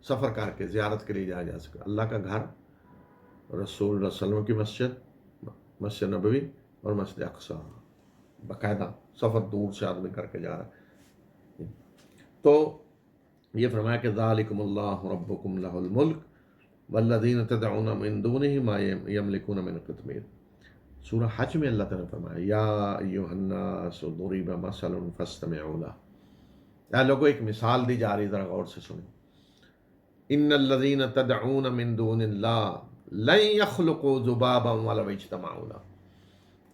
سفر کر کے زیارت کے لیے جایا جا سکتا ہے: اللہ کا گھر، رسول اللہ صلی اللہ علیہ وسلم کی مسجد، مسجد نبوی، اور مسجد اقصی۔ باقاعدہ سفر دور سے آدمی کر کے جا رہا ہے۔ تو یہ فرمایا کہ ذالکم اللہ ربکم لہ الملک والذین تدعون من دونہ ما یملکون من قطمیر۔ سورہ حج میں اللہ تعالیٰ نے فرمایا یا ایھا الناس ضرب مثل فاستمعوا لہ، اے لوگوں ایک مثال دی جا رہی، ذرا غور سے سنیں۔ ان الذین تدعون من دون اللہ لن یخلقوا ذبابا ولو اجتمعوا لہ،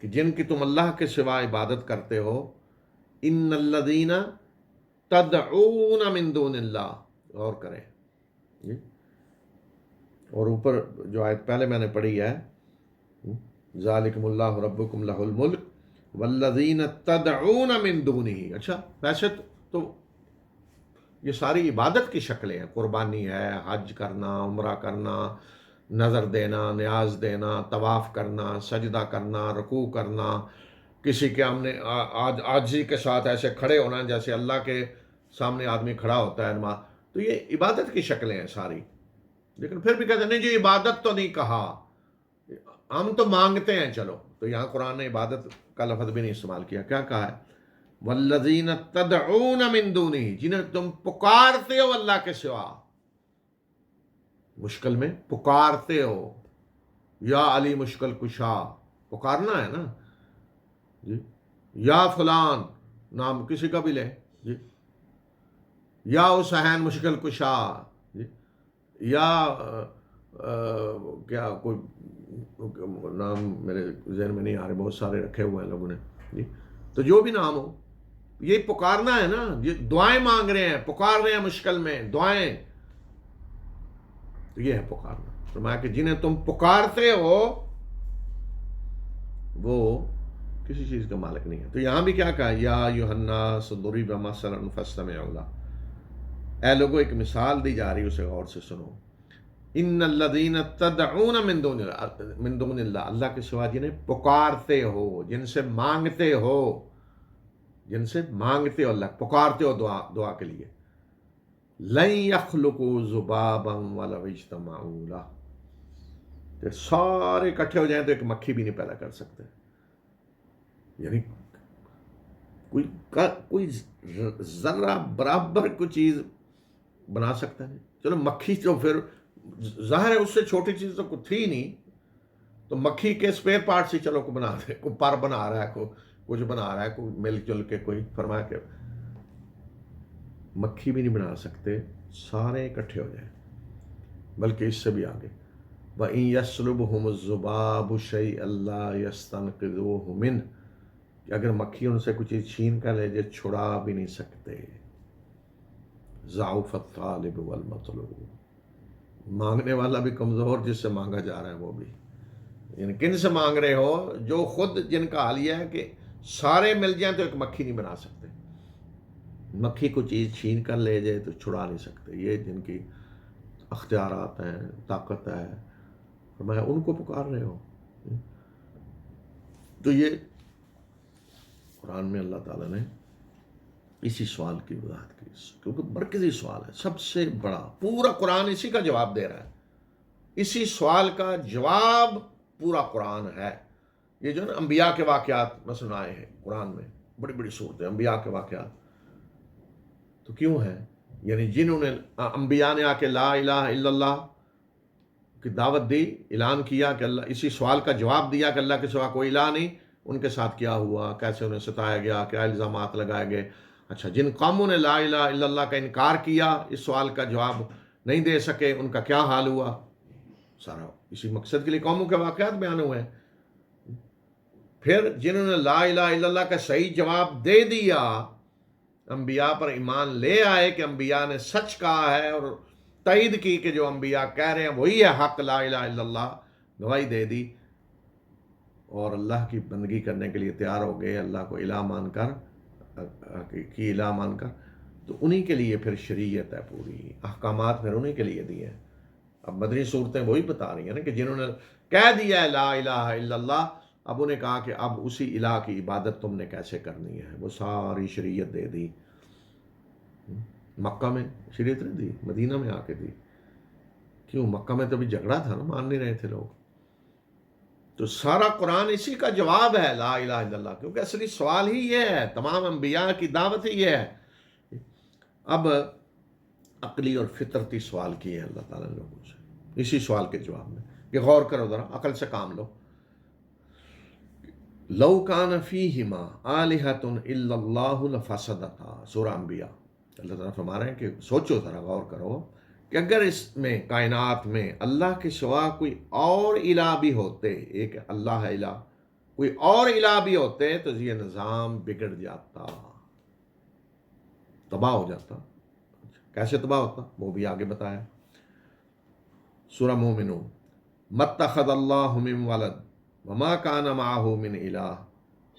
کہ جن کی تم اللہ کے سوا عبادت کرتے ہو، ان الذین تدعون من دون اللہ، غور کریں جی۔ اور اوپر جو آیت پہلے میں نے پڑھی ہے، ذالکم اللہ ربکم لہ الملک والذین تدعون من دونہ، اچھا ویسے تو یہ ساری عبادت کی شکلیں ہیں، قربانی ہے، حج کرنا، عمرہ کرنا، نظر دینا، نیاز دینا، طواف کرنا، سجدہ کرنا، رکوع کرنا، کسی کے ہم نے عاجزی کے ساتھ ایسے کھڑے ہونا جیسے اللہ کے سامنے آدمی کھڑا ہوتا ہے نماز، تو یہ عبادت کی شکلیں ہیں ساری۔ لیکن پھر بھی کہتے ہیں نہیں جی عبادت تو نہیں کہا، ہم تو مانگتے ہیں، چلو تو یہاں قرآن نے عبادت کا لفظ بھی نہیں استعمال کیا، کیا کہا ہے؟ والذین تدعون من دونہ، جنہیں تم پکارتے ہو اللہ کے سوا، مشکل میں پکارتے ہو، یا علی مشکل کشا، پکارنا ہے نا جی، یا فلان نام کسی کا بھی لے جی، یا حسین مشکل کشا جی، یا کیا کوئی نام میرے ذہن میں نہیں آ رہے، بہت سارے رکھے ہوئے ہیں لوگوں نے جی، تو جو بھی نام ہو، یہ پکارنا ہے نا، یہ دعائیں مانگ رہے ہیں، پکار رہے ہیں مشکل میں دعائیں، تو یہ ہے پکارنا۔ فرمایا کہ جنہیں تم پکارتے ہو وہ کسی چیز کا مالک نہیں ہے۔ تو یہاں بھی کیا کہا؟ یا ایھا الناس ضرب مثل فاستمعوا لہ، اے لوگوں ایک مثال دی جا رہی، اسے غور سے سنو۔ ان الذین تدعون من دون اللہ، اللہ کے سوا جنہیں پکارتے ہو، جن سے مانگتے ہو، جن سے مانگتے ہو، اللہ پکارتے ہو دعا کے لیے، لن یخلقوا ذبابا ولو اجتمعوا لہ، کہ سارے اکٹھے ہو جائیں تو ایک مکھی بھی نہیں پیدا کر سکتے، یعنی کوئی ذرہ برابر کوئی چیز بنا سکتا ہے؟ چلو مکھی تو پھر ظاہر ہے اس سے چھوٹی چیز تو کوئی تھی نہیں، تو مکھی کے اسپیئر پارٹ سے چلو کوئی بنا دے، کوئی پر بنا رہا ہے، کوئی کچھ بنا رہا ہے، کوئی مل جل کے کوئی فرمایا کہ مکھی بھی نہیں بنا سکتے سارے اکٹھے ہو جائیں، بلکہ اس سے بھی آگے وَإِن يَسْلُبْهُمُ الذُّبَابُ شَيْئًا لَّا يَسْتَنقِذُوهُ مِنْهُ، کہ اگر مکھی ان سے کچھ چیز چھین کر لے جائے چھڑا بھی نہیں سکتے۔ ضعف الطالب والمطلوب، مانگنے والا بھی کمزور، جس سے مانگا جا رہا ہے وہ بھی، یعنی کن سے مانگ رہے ہو؟ جو خود جن کا حال یہ ہے کہ سارے مل جائیں تو ایک مکھی نہیں بنا سکتے، مکھی کو چیز چھین کر لے جائے تو چھڑا نہیں سکتے، یہ جن کی اختیارات ہیں، طاقت ہے، فرمایا ان کو پکار رہے ہو۔ تو یہ قرآن میں اللہ تعالیٰ نے اسی سوال کی وضاحت کی، کیونکہ مرکزی سوال ہے، سب سے بڑا، پورا قرآن اسی کا جواب دے رہا ہے، اسی سوال کا جواب پورا قرآن ہے۔ یہ جو نا انبیاء کے واقعات مثلا آئے ہیں قرآن میں، بڑی بڑی صورتیں انبیاء کے واقعات، تو کیوں ہے؟ یعنی جنہوں نے انبیاء نے آ کے لا الہ الا اللہ کی دعوت دی، اعلان کیا کہ اللہ، اسی سوال کا جواب دیا کہ اللہ کے سوا کوئی الہ نہیں، ان کے ساتھ کیا ہوا، کیسے انہیں ستایا گیا، کیا الزامات لگائے گئے۔ اچھا، جن قوموں نے لا الہ الا اللہ کا انکار کیا، اس سوال کا جواب نہیں دے سکے، ان کا کیا حال ہوا؟ سارا اسی مقصد کے لیے قوموں کے واقعات بیان ہوئے ہیں۔ پھر جنہوں نے لا الہ الا اللہ کا صحیح جواب دے دیا، انبیاء پر ایمان لے آئے کہ انبیاء نے سچ کہا ہے، اور تائید کی کہ جو انبیاء کہہ رہے ہیں وہی ہے حق، لا الہ الا اللہ، گواہی دے دی، اور اللہ کی بندگی کرنے کے لیے تیار ہو گئے، اللہ کو الہ مان کر، کی الہ مان کر، تو انہی کے لیے پھر شریعت ہے، پوری احکامات پھر انہی کے لیے دی ہیں۔ اب مدنی صورتیں وہی بتا رہی ہیں نا کہ جنہوں نے کہہ دیا ہے لا الہ الا اللہ، اب انہیں کہا کہ اب اسی الہ کی عبادت تم نے کیسے کرنی ہے، وہ ساری شریعت دے دی۔ مکہ میں شریعت نہیں دی، مدینہ میں آ کے دی۔ کیوں؟ مکہ میں تو بھی جھگڑا تھا نا، مان نہیں رہے تھے لوگ۔ تو سارا قرآن اسی کا جواب ہے، لا الہ الا اللہ، کیونکہ اصلی سوال ہی یہ ہے، تمام انبیاء کی دعوت ہی یہ ہے۔ اب عقلی اور فطرتی سوال کیے ہیں اللہ تعالیٰ نے لوگوں سے اسی سوال کے جواب میں، کہ غور کرو ذرا، عقل سے کام لو۔ لو کان فیہما آلہۃ الا اللہ لفسدتا، سورہ انبیاء، اللہ تعالیٰ فرما رہے ہیں کہ سوچو ذرا، غور کرو کہ اگر اس میں، کائنات میں، اللہ کے سوا کوئی اور الہ بھی ہوتے، ایک اللہ ہے الہ، کوئی اور الہ بھی ہوتے تو یہ نظام بگڑ جاتا، تباہ ہو جاتا۔ کیسے تباہ ہوتا؟ وہ بھی آگے بتایا، سورہ مومنون، مَتَّخَذَ اللَّهُ مِن وَلَدٍ وَمَا كَانَ مَعَهُ مِنْ إِلَٰهٍ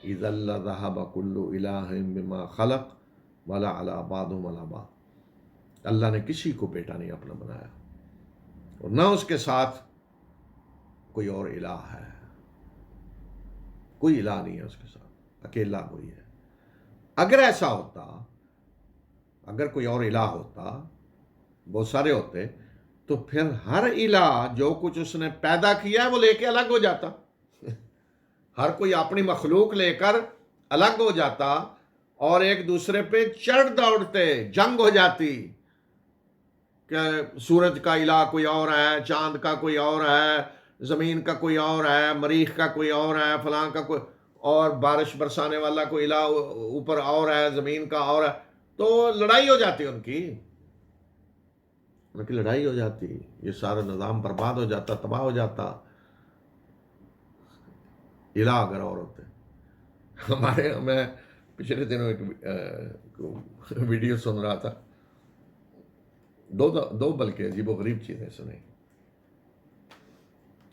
إِذًا لَّذَهَبَ كُلُّ إِلَٰهٍ بِمَا خَلَقَ وَلَعَلَا بَعْضُهُمْ عَلَىٰ بَعْضٍ، اللہ نے کسی کو بیٹا نہیں اپنا بنایا، اور نہ اس کے ساتھ کوئی اور الہ ہے، کوئی الہ نہیں ہے اس کے ساتھ، اکیلا وہی ہے۔ اگر ایسا ہوتا، اگر کوئی اور الہ ہوتا، بہت سارے ہوتے، تو پھر ہر الہ جو کچھ اس نے پیدا کیا ہے وہ لے کے الگ ہو جاتا، ہر کوئی اپنی مخلوق لے کر الگ ہو جاتا، اور ایک دوسرے پہ چڑھ دوڑتے، جنگ ہو جاتی کہ سورج کا الہ کوئی اور ہے، چاند کا کوئی اور ہے، زمین کا کوئی اور ہے، مریخ کا کوئی اور ہے، فلاں کا کوئی اور، بارش برسانے والا کوئی الہ اوپر اور ہے، زمین کا اور ہے، تو لڑائی ہو جاتی ان کی لڑائی ہو جاتی، یہ سارا نظام برباد ہو جاتا، تباہ ہو جاتا، الہ اگر اور ہوتے۔ ہمارے، میں پچھلے دنوں ایک ویڈیو سن رہا تھا، دو بلکہ عجیب و غریب چیزیں سنیں۔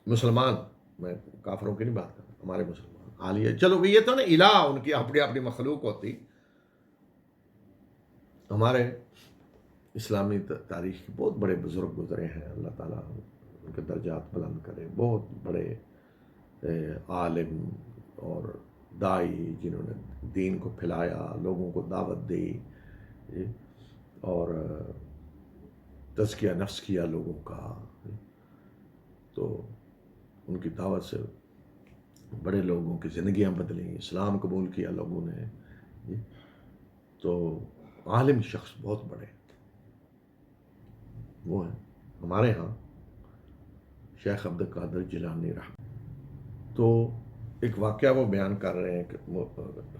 مسلمان، میں کافروں کی نہیں بات کر رہا، ہمارے مسلمان حالیہ، چلو یہ تو نا الہ ان کی اپنی اپنی مخلوق ہوتی، ہمارے اسلامی تاریخ کے بہت بڑے بزرگ گزرے ہیں، اللہ تعالیٰ ان کے درجات بلند کرے، بہت بڑے عالم اور دائی، جنہوں نے دین کو پھیلایا، لوگوں کو دعوت دی، اور تزکیہ نفس کیا لوگوں کا، تو ان کی دعوت سے بڑے لوگوں کی زندگیاں بدلیں، اسلام قبول کیا لوگوں نے، جی تو عالم شخص بہت بڑے وہ ہیں ہمارے ہاں شیخ عبد القادر جیلانی رحمۃ. تو ایک واقعہ وہ بیان کر رہے ہیں کہ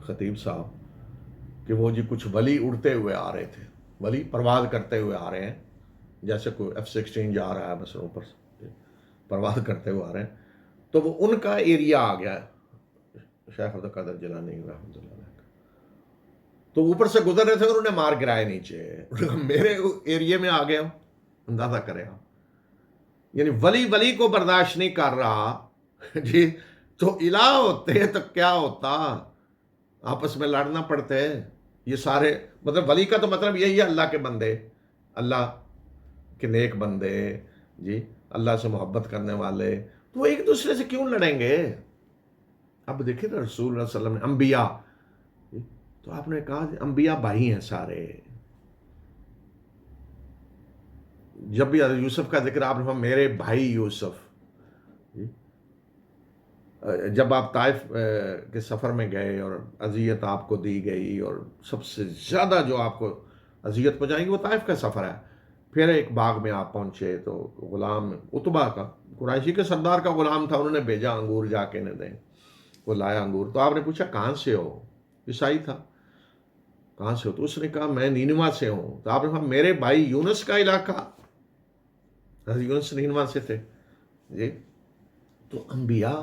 خطیب صاحب کہ وہ جی کچھ ولی اڑتے ہوئے آ رہے تھے، ولی پرواز کرتے ہوئے آ رہے ہیں، جیسے کوئی F-16 جا رہا ہے مثلا اوپر سے پرواز کرتے ہوئے آ رہے ہیں، تو وہ ان کا ایریا آ گیا شیخ عبد القادر جیلانی رحمۃ اللہ علیہ کا. تو اوپر سے گزر رہے تھے اور انہیں مار گرائے نیچے، میرے ایریے میں آ گیا. اندازہ کرے آپ، یعنی ولی کو برداشت نہیں کر رہا جی، تو الہ ہوتے تو کیا ہوتا، آپس میں لڑنا پڑتے. یہ سارے مطلب ولی کا تو مطلب یہی ہے اللہ کے بندے، اللہ کے نیک بندے جی، اللہ سے محبت کرنے والے. تو وہ ایک دوسرے سے کیوں لڑیں گے؟ اب دیکھیں نا رسول اللہ صلی اللہ علیہ وسلم نے انبیاء، تو آپ نے کہا انبیاء بھائی ہیں سارے. جب بھی یوسف کا ذکر آپ نے فرمایا میرے بھائی یوسف. جب آپ طائف کے سفر میں گئے اور اذیت آپ کو دی گئی اور سب سے زیادہ جو آپ کو اذیت پہنچائیں گی وہ طائف کا سفر ہے. پھر ایک باغ میں آپ پہنچے تو غلام عتبہ کا، قریشی کے سردار کا غلام تھا، انہوں نے بھیجا انگور جا کے انہیں دیں. وہ لایا انگور، تو آپ نے پوچھا کہاں سے ہو؟ عیسائی تھا. کہاں سے ہو؟ تو اس نے کہا میں نینوا سے ہوں. تو آپ نے کہا میرے بھائی یونس کا علاقہ، یونس نینوا سے تھے جی. تو انبیاء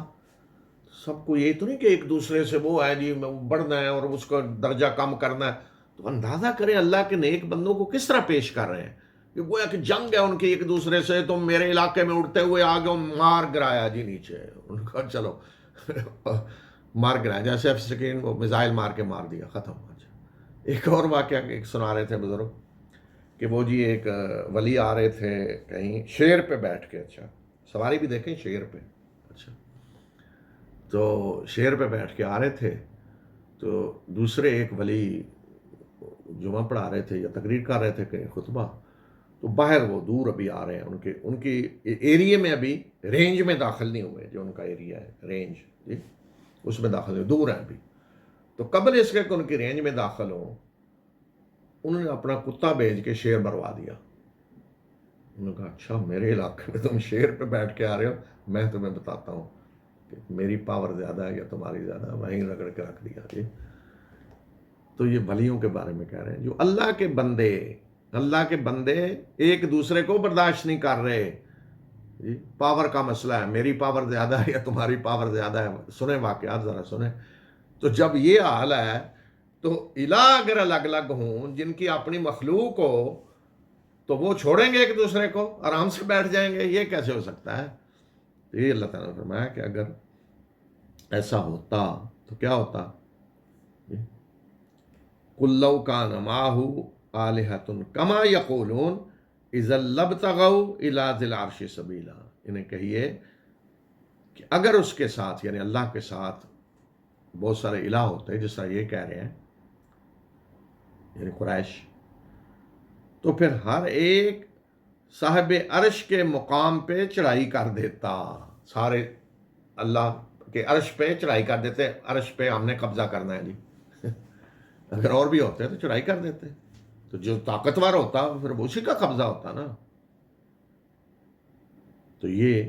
سب کو یہ تو نہیں کہ ایک دوسرے سے وہ ہے جی بڑھنا ہے اور اس کو درجہ کم کرنا ہے. تو اندازہ کریں اللہ کے نیک بندوں کو کس طرح پیش کر رہے ہیں کہ گویا کہ جنگ ہے ان کی ایک دوسرے سے. تم میرے علاقے میں اڑتے ہوئے آگے مار گرایا جی نیچے، ان کا چلو مار گرایا جیسے F-16 وہ میزائل مار کے مار دیا، ختم. ایک اور واقعہ ایک سنا رہے تھے بزرگ کہ وہ جی ایک ولی آ رہے تھے کہیں شیر پہ بیٹھ کے، اچھا سواری بھی دیکھیں شیر پہ، اچھا تو شیر پہ بیٹھ کے آ رہے تھے. تو دوسرے ایک ولی جمعہ پڑھا رہے تھے یا تقریر کر رہے تھے کہیں خطبہ. تو باہر وہ دور ابھی آ رہے ہیں، ان کی ایریے میں ابھی رینج میں داخل نہیں ہوئے، جو ان کا ایریا ہے رینج جی اس میں داخل ہوئے، دور ہیں ابھی. تو قبل اس کے کہ ان کی رینج میں داخل ہوں، انہوں نے اپنا کتا بھیج کے شیر مروا دیا. انہوں نے کہا اچھا میرے علاقے میں تم شیر پہ بیٹھ کے آ رہے ہو، میں تمہیں بتاتا ہوں کہ میری پاور زیادہ ہے یا تمہاری زیادہ ہے. وہیں رگڑ کے رکھ دیا جی. تو یہ ولیوں کے بارے میں کہہ رہے ہیں جو اللہ کے بندے ایک دوسرے کو برداشت نہیں کر رہے جی. پاور کا مسئلہ ہے، میری پاور زیادہ ہے یا تمہاری پاور زیادہ ہے. سنیں واقعات ذرا سنیں. تو جب یہ حال ہے تو الہ اگر الگ الگ ہوں جن کی اپنی مخلوق ہو تو وہ چھوڑیں گے ایک دوسرے کو، آرام سے بیٹھ جائیں گے؟ یہ کیسے ہو سکتا ہے؟ تو یہ اللہ تعالیٰ نے فرمایا کہ اگر ایسا ہوتا تو کیا ہوتا؟ قُل لَوْ كَانَ مَعَهُ آلِهَةٌ كَمَا يَقُولُونَ إِذًا لَابْتَغَوْا إِلَىٰ ذِي الْعَرْشِ سَبِيلًا. انہیں کہیے کہ اگر اس کے ساتھ یعنی اللہ کے ساتھ بہت سارے الہ ہوتے جس طرح یہ کہہ رہے ہیں یعنی قریش، تو پھر ہر ایک صاحب عرش کے مقام پہ چڑھائی کر دیتا. سارے اللہ کے عرش پہ چڑھائی کر دیتے، عرش پہ ہم نے قبضہ کرنا ہے جی. اگر اور بھی ہوتے تو چڑھائی کر دیتے. تو جو طاقتور ہوتا پھر اسی کا قبضہ ہوتا نا. تو یہ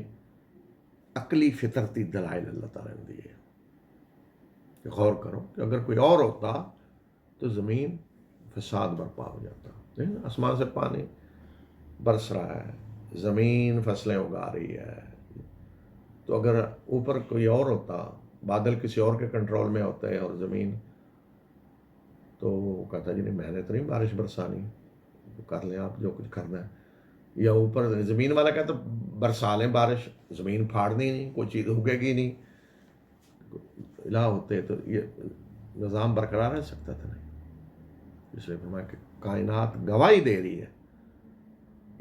عقلی فطرتی دلائل اللہ تعالیٰ نے دیے کہ غور کرو کہ اگر کوئی اور ہوتا تو زمین فساد برپا ہو جاتا. آسمان سے پانی برس رہا ہے، زمین فصلیں اگا رہی ہے. تو اگر اوپر کوئی اور ہوتا، بادل کسی اور کے کنٹرول میں ہوتے اور زمین، تو وہ کہتا جی نہیں میں نے تو نہیں بارش برسانی، کر لیں آپ جو کچھ کرنا ہے. یا اوپر زمین والا کہتا برسا لیں بارش، زمین پھاڑنی نہیں، کوئی چیز اگے گی نہیں. الہ ہوتے تو یہ نظام برقرار رہ سکتا تھا نہیں. اس لیے فرمایا کہ کائنات گواہی دے رہی ہے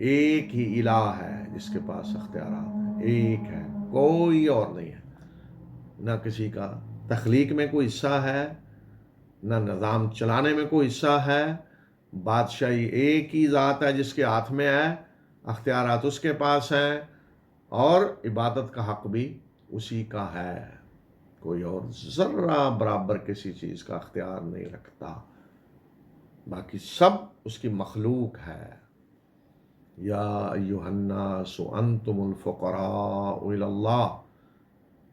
ایک ہی الہ ہے جس کے پاس اختیارات ہیں، ایک ہے، کوئی اور نہیں ہے. نہ کسی کا تخلیق میں کوئی حصہ ہے، نہ نظام چلانے میں کوئی حصہ ہے. بادشاہی ایک ہی ذات ہے جس کے ہاتھ میں ہے، اختیارات اس کے پاس ہیں، اور عبادت کا حق بھی اسی کا ہے. کوئی اور ذرہ برابر کسی چیز کا اختیار نہیں رکھتا، باقی سب اس کی مخلوق ہے۔ یا ایھا الناس انتم الفقراء الی اللہ،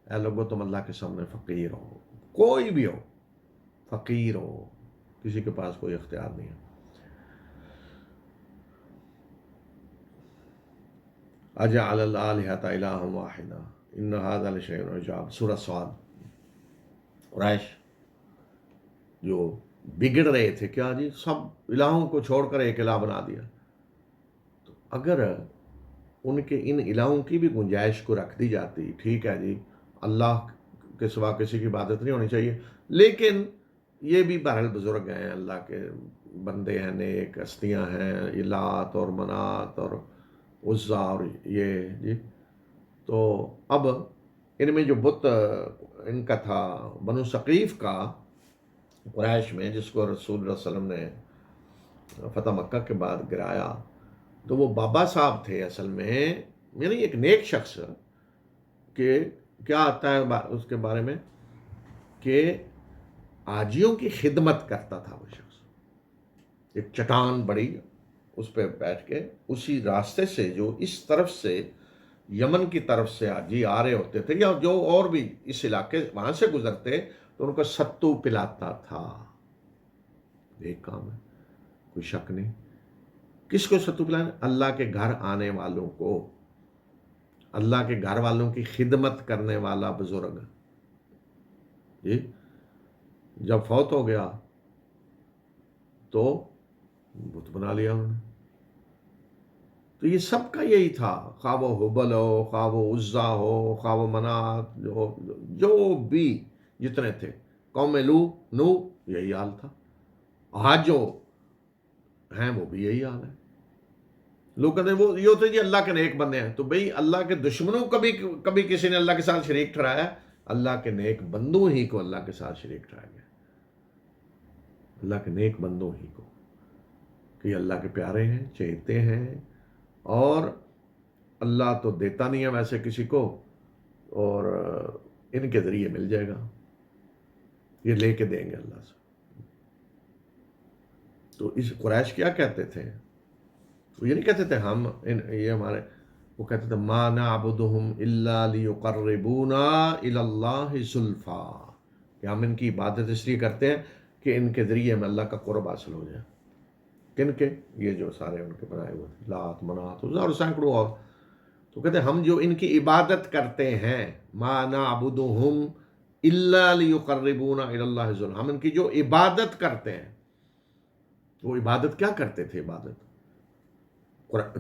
اے لوگو تم اللہ کے سامنے فقیر ہو، کوئی بھی ہو فقیر ہو، کسی کے پاس کوئی اختیار نہیں ہے۔ اجعل الآلہۃ الہا واحدا ان ھذا لشیء عجاب، سورہ صاد۔ قریش جو بگڑ رہے تھے، کیا جی سب الہوں کو چھوڑ کر ایک الہ بنا دیا، تو اگر ان کے ان الہوں کی بھی گنجائش کو رکھ دی جاتی، ٹھیک ہے جی اللہ کے سوا کسی کی عبادت نہیں ہونی چاہیے، لیکن یہ بھی بہرحال بزرگ ہیں، اللہ کے بندے ہیں، نیک ہستیاں ہیں، لات اور منات اور عزا اور یہ جی، تو اب ان میں جو بت ان کا تھا بنو ثقیف کا قریش میں، جس کو رسول اللہ صلی اللہ علیہ وسلم نے فتح مکہ کے بعد گرایا، تو وہ بابا صاحب تھے اصل میں، یعنی ایک نیک شخص، کہ کیا آتا ہے اس کے بارے میں کہ حاجیوں کی خدمت کرتا تھا وہ شخص، ایک چٹان بڑی، اس پہ بیٹھ کے اسی راستے سے جو اس طرف سے یمن کی طرف سے حاجی آ رہے ہوتے تھے یا جو اور بھی اس علاقے وہاں سے گزرتے تو ان کو ستو پلاتا تھا۔ ایک کام ہے، کوئی شک نہیں۔ کس کو ستو پلانا؟ اللہ کے گھر آنے والوں کو، اللہ کے گھر والوں کی خدمت کرنے والا بزرگ جی جب فوت ہو گیا تو بت بنا لیا انہوں نے۔ تو یہ سب کا یہی تھا، خواہ وہ حبل ہو، خواہ وہ عزا ہو، خواہ وہ منات، جو بھی جتنے تھے، قوم نو یہی حال تھا، آج جو ہیں وہ بھی یہی حال ہے۔ لوگ کہتے ہیں وہ یہ ہوتے جی اللہ کے نیک بندے ہیں، تو بھئی اللہ کے دشمنوں کبھی کسی نے اللہ کے ساتھ شریک ٹھہرایا؟ اللہ کے نیک بندوں ہی کو اللہ کے ساتھ شریک ٹھہرایا گیا، اللہ کے نیک بندوں ہی کو، کہ اللہ کے پیارے ہیں، چہتے ہیں، اور اللہ تو دیتا نہیں ہے ویسے کسی کو، اور ان کے ذریعے مل جائے گا، یہ لے کے دیں گے اللہ سے۔ تو اس قریش کیا کہتے تھے؟ وہ یہ نہیں کہتے تھے ہم یہ ہمارے، وہ کہتے تھے ما نعبدہم الا لیقربونا الی اللہ زلفا، کہ ہم ان کی عبادت اس لیے کرتے ہیں کہ ان کے ذریعے ہمیں اللہ کا قرب حاصل ہو جائے۔ کن کے؟ یہ جو سارے ان کے بنائے ہوئے تھے، لات منات اور سینکڑوں اور، تو کہتے ہیں ہم جو ان کی عبادت کرتے ہیں، ما نعبدہم الا لیقربونا الی اللہ زلفا، ہم ان کی جو عبادت کرتے ہیں، وہ عبادت کیا کرتے تھے؟ عبادت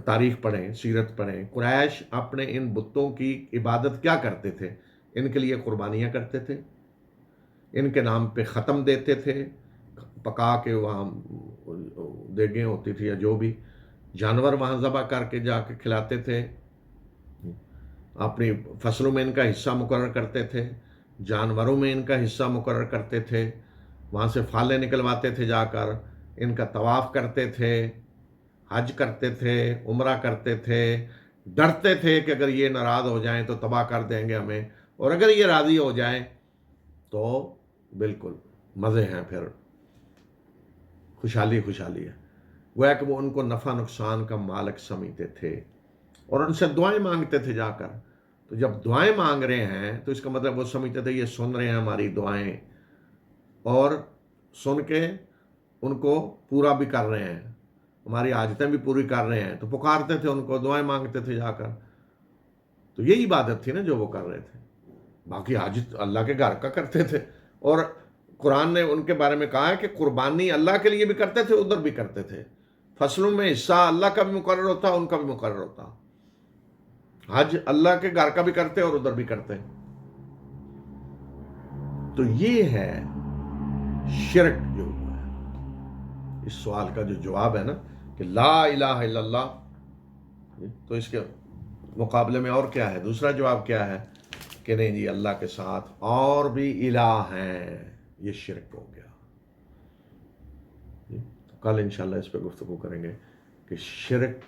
تاریخ پڑھیں، سیرت پڑھیں، قریش اپنے ان بتوں کی عبادت کیا کرتے تھے؟ ان کے لیے قربانیاں کرتے تھے، ان کے نام پہ ختم دیتے تھے، پکا کے وہاں دیگیں ہوتی تھی یا جو بھی جانور وہاں ذبح کر کے جا کے کھلاتے تھے، اپنی فصلوں میں ان کا حصہ مقرر کرتے تھے، جانوروں میں ان کا حصہ مقرر کرتے تھے، وہاں سے فالے نکلواتے تھے، جا کر ان کا طواف کرتے تھے، حج کرتے تھے، عمرہ کرتے تھے، ڈرتے تھے کہ اگر یہ ناراض ہو جائیں تو تباہ کر دیں گے ہمیں، اور اگر یہ راضی ہو جائیں تو بالکل مزے ہیں، پھر خوشحالی خوشحالی ہے۔ گویا کہ وہ ان کو نفع نقصان کا مالک سمجھتے تھے، اور ان سے دعائیں مانگتے تھے جا کر۔ تو جب دعائیں مانگ رہے ہیں تو اس کا مطلب وہ سمجھتے تھے یہ سن رہے ہیں ہماری دعائیں، اور سن کے ان کو پورا بھی کر رہے ہیں، ہماری حاجتیں بھی پوری کر رہے ہیں، تو پکارتے تھے ان کو، دعائیں مانگتے تھے جا کر۔ تو یہی عبادت تھی نا جو وہ کر رہے تھے، باقی حاجت اللہ کے گھر کا کرتے تھے۔ اور قرآن نے ان کے بارے میں کہا ہے کہ قربانی اللہ کے لیے بھی کرتے تھے، ادھر بھی کرتے تھے، فصلوں میں حصہ اللہ کا بھی مقرر ہوتا، ان کا بھی مقرر ہوتا، حج اللہ کے گھر کا بھی کرتے اور ادھر بھی کرتے۔ تو یہ ہے شرک جو ہوا ہے۔ اس سوال کا جو جواب ہے نا کہ لا الہ الا اللہ، تو اس کے مقابلے میں اور کیا ہے؟ دوسرا جواب کیا ہے کہ نہیں جی اللہ کے ساتھ اور بھی الہ ہیں، یہ شرک ہو گیا۔ تو کل انشاءاللہ اس پہ گفتگو کریں گے کہ شرک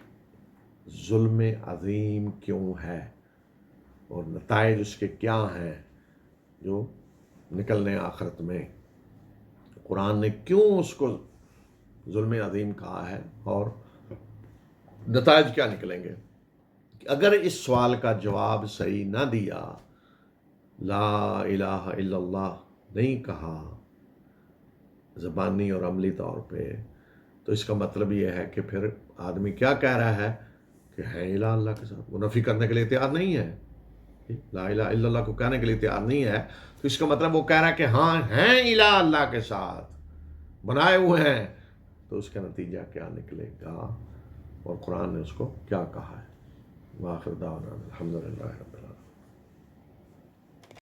ظلم عظیم کیوں ہے اور نتائج اس کے کیا ہیں جو نکلنے آخرت میں، قرآن نے کیوں اس کو ظلم عظیم کہا ہے اور نتائج کیا نکلیں گے. کہ اگر اس سوال کا جواب صحیح نہ دیا، لا الہ الا اللہ نہیں کہا زبانی اور عملی طور پہ، تو اس کا مطلب یہ ہے کہ پھر آدمی کیا کہہ رہا ہے کہ ہے الہ اللہ کے ساتھ، وہ نفی کرنے کے لیے تیار نہیں ہے. لا الہ الا اللہ کو کہنے کے لیے تیار نہیں ہے، تو اس کا مطلب وہ کہہ رہا ہے کہ ہاں ہیں الہ اللہ کے ساتھ، بنائے ہوئے ہیں. تو اس کا نتیجہ کیا نکلے گا اور قرآن نے اس کو کیا کہا ہے. وآخر دعوانا الحمدللہ رب العالمین.